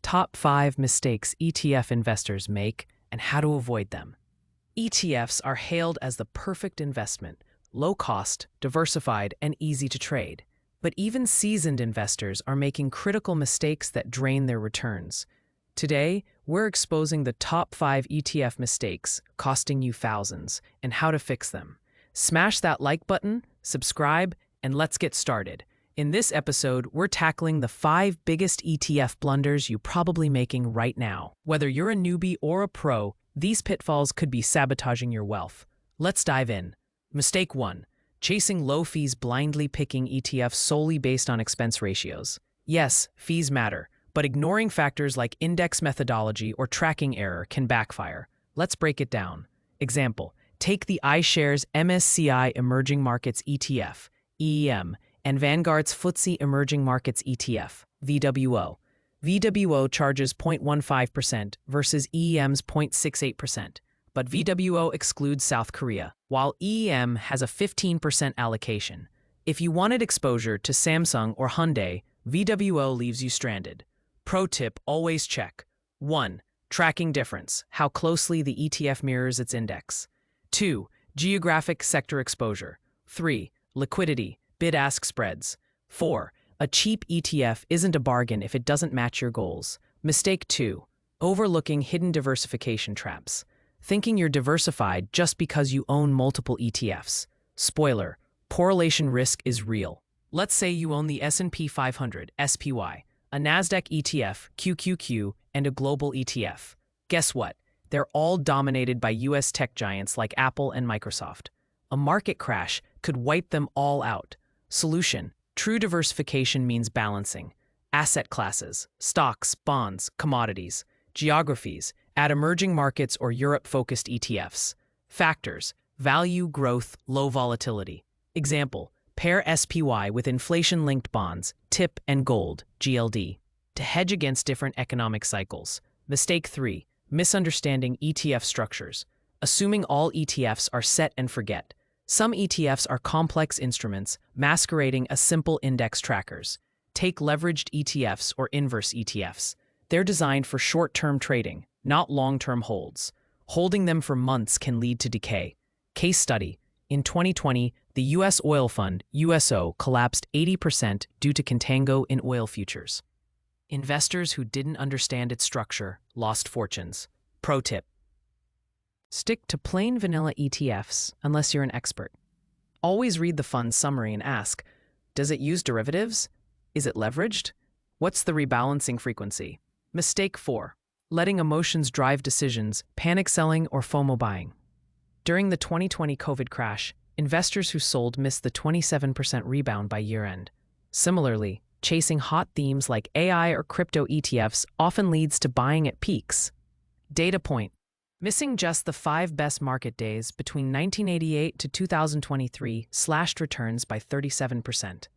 Top 5 mistakes ETF investors make and how to avoid them. ETFs are hailed as the perfect investment, low cost, diversified, and easy to trade. But even seasoned investors are making critical mistakes that drain their returns. Today, we're exposing the top 5 ETF mistakes costing you thousands and how to fix them. Smash that like button, subscribe, and let's get started. In this episode, we're tackling the 5 biggest ETF blunders you're probably making right now. Whether you're a newbie or a pro, these pitfalls could be sabotaging your wealth. Let's dive in. Mistake 1. Chasing low fees, blindly picking ETFs solely based on expense ratios. Yes, fees matter, but ignoring factors like index methodology or tracking error can backfire. Let's break it down. Example, take the iShares MSCI Emerging Markets ETF, EEM, and Vanguard's FTSE Emerging Markets ETF, VWO. VWO charges 0.15% versus EEM's 0.68%, but VWO excludes South Korea, while EEM has a 15% allocation. If you wanted exposure to Samsung or Hyundai, VWO leaves you stranded. Pro tip, always check. 1. Tracking difference, how closely the ETF mirrors its index. 2. Geographic sector exposure. 3. Liquidity, bid-ask spreads. 4. A cheap ETF isn't a bargain if it doesn't match your goals. Mistake 2. Overlooking hidden diversification traps. Thinking you're diversified just because you own multiple ETFs. Spoiler, correlation risk is real. Let's say you own the S&P 500, SPY, a NASDAQ ETF, QQQ, and a global ETF. Guess what? They're all dominated by US tech giants like Apple and Microsoft. A market crash could wipe them all out. Solution: true diversification means balancing asset classes, stocks, bonds, commodities, geographies, add emerging markets or Europe-focused ETFs. Factors: value, growth, low volatility. Example, pair SPY with inflation-linked bonds, TIP and gold, GLD, to hedge against different economic cycles. Mistake 3. Misunderstanding ETF structures. Assuming all ETFs are set and forget. Some ETFs are complex instruments masquerading as simple index trackers. Take leveraged ETFs or inverse ETFs. They're designed for short-term trading, not long-term holds. Holding them for months can lead to decay. Case study: in 2020, the U.S. oil fund, USO, collapsed 80% due to contango in oil futures. Investors who didn't understand its structure lost fortunes. Pro tip: stick to plain vanilla ETFs unless you're an expert. Always read the fund summary and ask, does it use derivatives? Is it leveraged? What's the rebalancing frequency? Mistake 4. Letting emotions drive decisions, panic selling or FOMO buying. During the 2020 COVID crash, investors who sold missed the 27% rebound by year-end. Similarly, chasing hot themes like AI or crypto ETFs often leads to buying at peaks. Data point: missing just the 5 best market days between 1988 to 2023 slashed returns by 37%.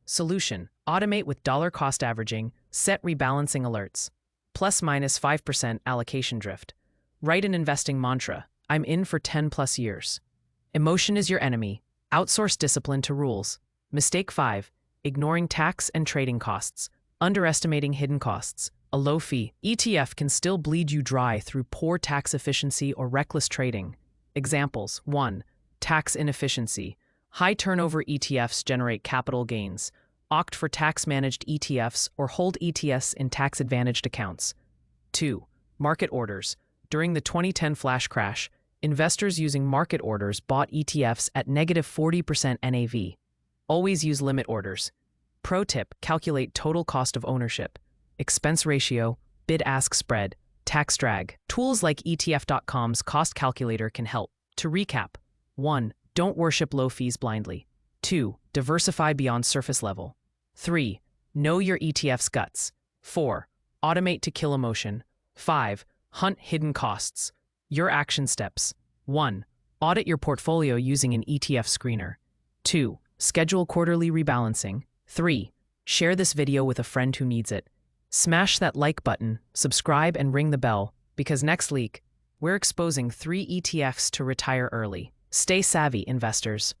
Solution: automate with dollar cost averaging, set rebalancing alerts. Plus minus 5% allocation drift. Write an investing mantra: I'm in for 10 plus years. Emotion is your enemy. Outsource discipline to rules. Mistake 5. Ignoring tax and trading costs. Underestimating hidden costs. A low fee ETF can still bleed you dry through poor tax efficiency or reckless trading. Examples: 1. Tax inefficiency. High turnover ETFs generate capital gains. Opt for tax-managed ETFs or hold ETFs in tax-advantaged accounts. 2. Market orders. During the 2010 flash crash, investors using market orders bought ETFs at negative 40% NAV. Always use limit orders. Pro tip: calculate total cost of ownership, expense ratio, bid-ask spread, tax drag. Tools like ETF.com's cost calculator can help. To recap: 1. Don't worship low fees blindly. 2. Diversify beyond surface level. 3. Know your ETF's guts. 4. Automate to kill emotion. 5. Hunt hidden costs. Your action steps: 1. Audit your portfolio using an ETF screener. 2. Schedule quarterly rebalancing. 3. Share this video with a friend who needs it. Smash that like button, subscribe, and ring the bell, because next week, we're exposing 3 ETFs to retire early. Stay savvy, investors.